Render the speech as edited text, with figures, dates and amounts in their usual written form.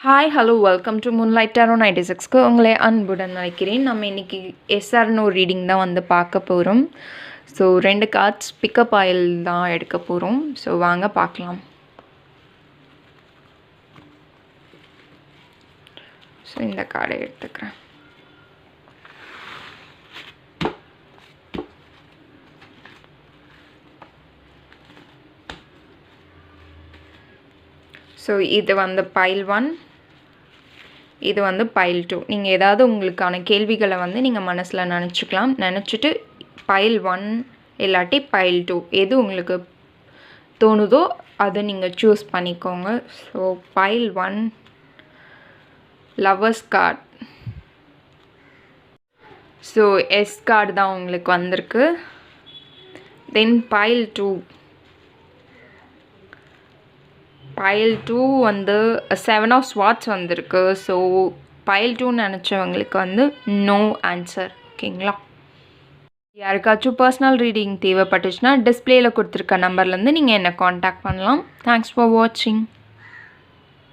Hi hello welcome to Moonlight Tarot 96க்கு உங்களை அன்புடன் நினைக்கிறேன். நம்ம இன்றைக்கி எஸ்ஆர்னோ ரீடிங் தான் வந்து பார்க்க போகிறோம். ஸோ 2 கார்ட்ஸ் பிக்கப் ஆயில் தான் எடுக்க போகிறோம். ஸோ வாங்க பார்க்கலாம். ஸோ இந்த கார்டை எடுத்துக்கிறேன். ஸோ இது வந்து பைல் 1, இது வந்து பைல் 2. நீங்கள் ஏதாவது உங்களுக்கான கேள்விகளை வந்து நீங்கள் மனசில் நினச்சிக்கலாம். நினச்சிட்டு பைல் 1 இல்லாட்டி பைல் 2 எது உங்களுக்கு தோணுதோ அதை நீங்கள் சூஸ் பண்ணிக்கோங்க. So pile 1 lovers card. So yes card தான் உங்களுக்கு வந்திருக்கு. தென் பைல் 2 வந்து 7 ஆஃப் ஸ்வாட்ஸ் வந்திருக்கு. ஸோ பைல் 2 நினச்சவங்களுக்கு வந்து நோ ஆன்சர். ஓகேங்களா? யாருக்காச்சும் பர்சனல் ரீடிங் தேவைப்பட்டுச்சுன்னா டிஸ்பிளேயில் கொடுத்துருக்க நம்பர்லேருந்து நீங்கள் என்னை காண்டாக்ட் பண்ணலாம். தேங்க்ஸ் ஃபார் வாட்சிங்.